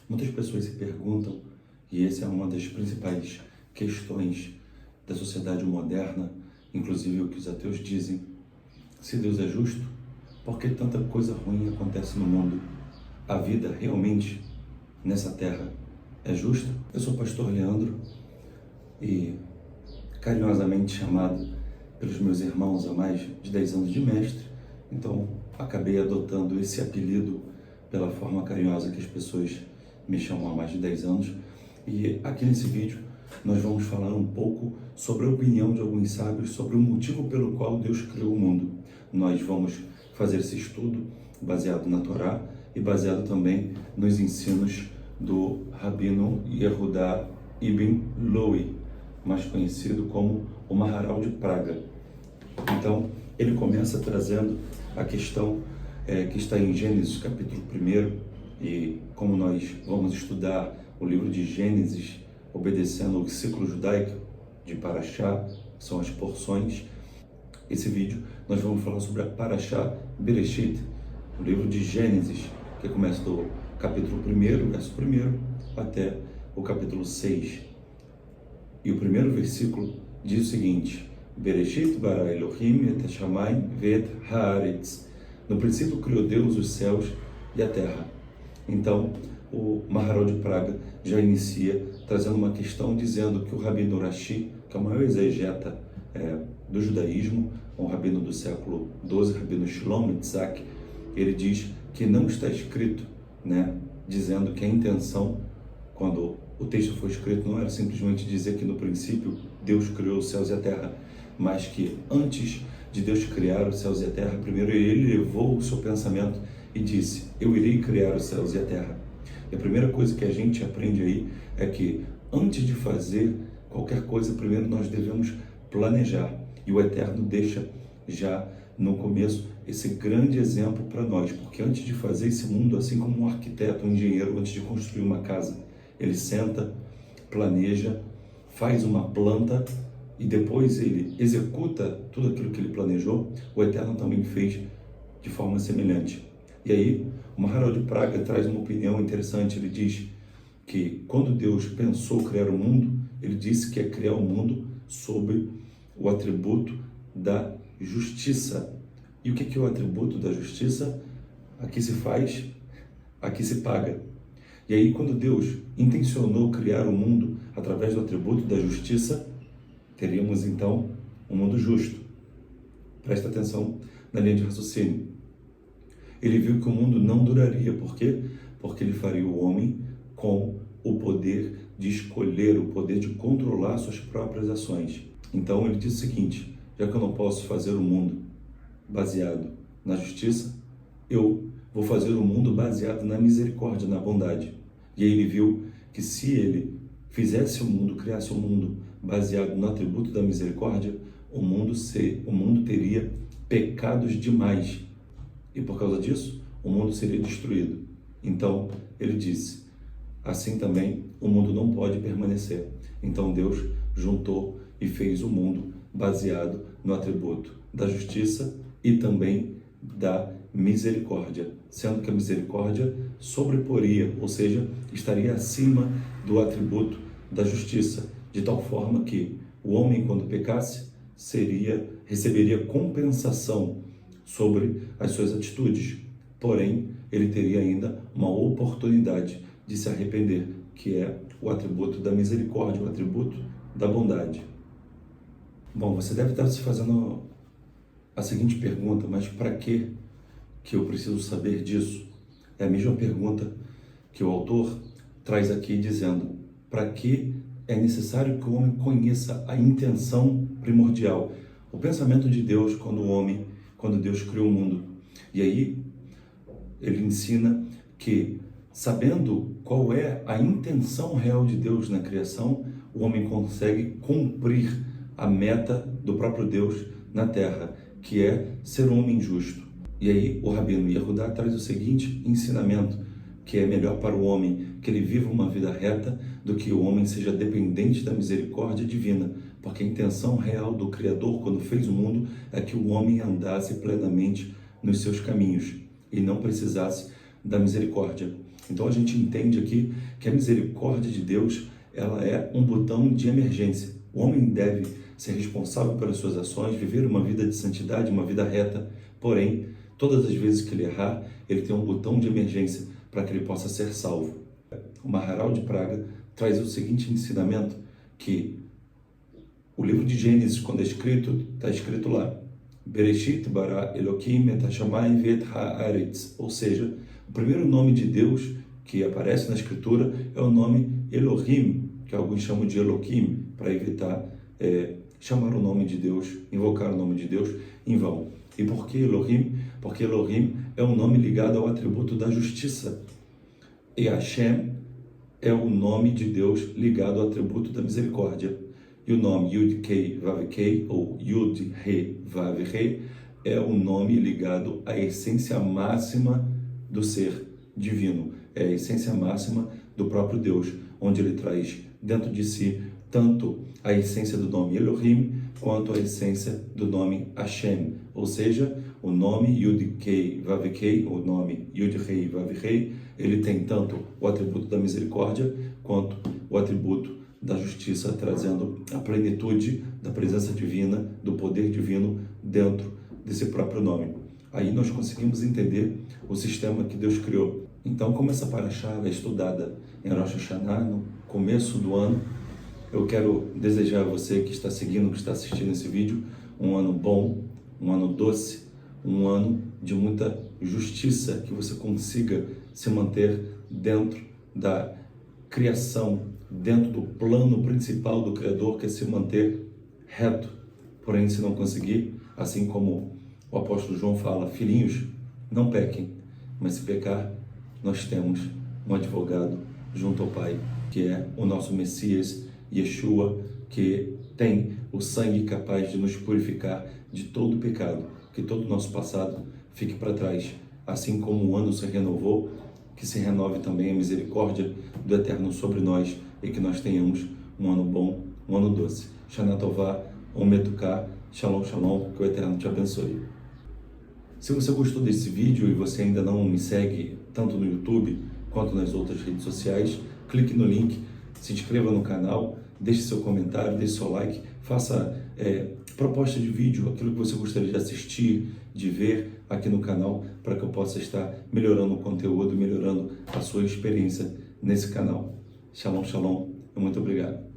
Muitas pessoas se perguntam, e essa é uma das principais questões da sociedade moderna, inclusive o que os ateus dizem: se Deus é justo, por que tanta coisa ruim acontece no mundo? A vida realmente nessa terra é justa? Eu sou o pastor Leandro e carinhosamente chamado pelos meus irmãos há mais de 10 anos de mestre, então acabei adotando esse apelido pela forma carinhosa que as pessoas me chamam há mais de 10 anos. E aqui nesse vídeo nós vamos falar um pouco sobre a opinião de alguns sábios sobre o motivo pelo qual Deus criou o mundo. Nós vamos fazer esse estudo baseado na Torá e baseado também nos ensinos do Rabino Yehuda Ibn Lowy, mais conhecido como o Maharal de Praga. Então, ele começa trazendo a questão que está em Gênesis capítulo 1, e como nós vamos estudar o livro de Gênesis obedecendo o ciclo judaico de Parashá, que são as porções, esse vídeo nós vamos falar sobre a Parashá Bereshit, o livro de Gênesis, que começa do capítulo 1, verso 1, até o capítulo 6. E o primeiro versículo diz o seguinte: Bereshit bara Elohim et hashamayim ve'et haaretz. No princípio criou Deus os céus e a terra. Então, o Maharal de Praga já inicia trazendo uma questão dizendo que o Rabino Rashi, que é o maior exegeta do judaísmo, um rabino do século XII, Rabino Shlomo Tzak, ele diz que não está escrito, dizendo que a intenção, quando o texto foi escrito, não era simplesmente dizer que no princípio Deus criou os céus e a terra, mas que antes de Deus criar os céus e a terra, primeiro ele levou o seu pensamento e disse: eu irei criar os céus e a terra. E a primeira coisa que a gente aprende aí é que antes de fazer qualquer coisa, primeiro nós devemos planejar. E o Eterno deixa já no começo esse grande exemplo para nós, porque antes de fazer esse mundo, assim como um arquiteto, um engenheiro, antes de construir uma casa, ele senta, planeja, faz uma planta e depois ele executa tudo aquilo que ele planejou. O Eterno também fez de forma semelhante. E aí, o Maharal de Praga traz uma opinião interessante. Ele diz que quando Deus pensou criar o mundo, ele disse que é criar o mundo sob o atributo da justiça. E o que é o atributo da justiça? Aqui se faz, aqui se paga. E aí, quando Deus intencionou criar o mundo através do atributo da justiça, teríamos então um mundo justo. Presta atenção na linha de raciocínio. Ele viu que o mundo não duraria. Por quê? Porque ele faria o homem com o poder de escolher, o poder de controlar suas próprias ações. Então ele disse o seguinte: já que eu não posso fazer o mundo baseado na justiça, eu vou fazer o mundo baseado na misericórdia, na bondade. E aí ele viu que se ele fizesse o mundo, criasse o mundo baseado no atributo da misericórdia, o mundo teria pecados demais. E por causa disso, o mundo seria destruído. Então, ele disse, assim também o mundo não pode permanecer. Então Deus juntou e fez o mundo baseado no atributo da justiça e também da misericórdia, sendo que a misericórdia sobreporia, ou seja, estaria acima do atributo da justiça, de tal forma que o homem, quando pecasse, receberia compensação sobre as suas atitudes, porém, ele teria ainda uma oportunidade de se arrepender, que é o atributo da misericórdia, o atributo da bondade. Bom, você deve estar se fazendo a seguinte pergunta: mas para que eu preciso saber disso? É a mesma pergunta que o autor traz aqui dizendo: para que é necessário que o homem conheça a intenção primordial, o pensamento de Deus quando Deus criou o mundo. E aí ele ensina que, sabendo qual é a intenção real de Deus na criação, o homem consegue cumprir a meta do próprio Deus na terra, que é ser um homem justo. E aí o Rabino Yehuda traz o seguinte ensinamento, que é melhor para o homem que ele viva uma vida reta do que o homem seja dependente da misericórdia divina, porque a intenção real do Criador, quando fez o mundo, é que o homem andasse plenamente nos seus caminhos e não precisasse da misericórdia. Então a gente entende aqui que a misericórdia de Deus, ela é um botão de emergência. O homem deve ser responsável pelas suas ações, viver uma vida de santidade, uma vida reta. Porém, todas as vezes que ele errar, ele tem um botão de emergência para que ele possa ser salvo. O Maharal de Praga traz o seguinte ensinamento, que o livro de Gênesis, quando é escrito, está escrito lá, Bereshit bara Elohim et hashamayim ve'et haaretz, ou seja, o primeiro nome de Deus que aparece na Escritura é o nome Elohim, que alguns chamam de Elohim, para evitar chamar o nome de Deus, invocar o nome de Deus em vão. E por que Elohim? Porque Elohim é um nome ligado ao atributo da justiça. E Hashem é o nome de Deus ligado ao atributo da misericórdia. E o nome Yud-Kei Vav-Kei, ou Yud-He Vav-He, é o nome ligado à essência máxima do ser divino. É a essência máxima do próprio Deus, onde ele traz dentro de si tanto a essência do nome Elohim, quanto a essência do nome Hashem. Ou seja, o nome Yud-Kei Vav-Kei, o nome Yud-Hei Vav-Hei, ele tem tanto o atributo da misericórdia, quanto o atributo da justiça, trazendo a plenitude da presença divina, do poder divino dentro desse próprio nome. Aí nós conseguimos entender o sistema que Deus criou. Então, como essa paraxá é estudada em Rosh Hashanah, no começo do ano, eu quero desejar a você que está seguindo, que está assistindo esse vídeo, um ano bom, um ano doce, um ano de muita justiça, que você consiga se manter dentro da criação, dentro do plano principal do Criador, que é se manter reto. Porém, se não conseguir, assim como o apóstolo João fala, filhinhos, não pequem, mas se pecar, nós temos um advogado junto ao Pai, que é o nosso Messias, Yeshua, que tem o sangue capaz de nos purificar de todo o pecado, que todo o nosso passado fique para trás. Assim como o ano se renovou, que se renove também a misericórdia do Eterno sobre nós e que nós tenhamos um ano bom, um ano doce. Shana Tová, Omer Tuká, Shalom, Shalom, que o Eterno te abençoe. Se você gostou desse vídeo e você ainda não me segue tanto no YouTube quanto nas outras redes sociais, clique no link, se inscreva no canal, deixe seu comentário, deixe seu like, faça proposta de vídeo, aquilo que você gostaria de assistir, de ver aqui no canal, para que eu possa estar melhorando o conteúdo, melhorando a sua experiência nesse canal. Shalom, shalom e muito obrigado.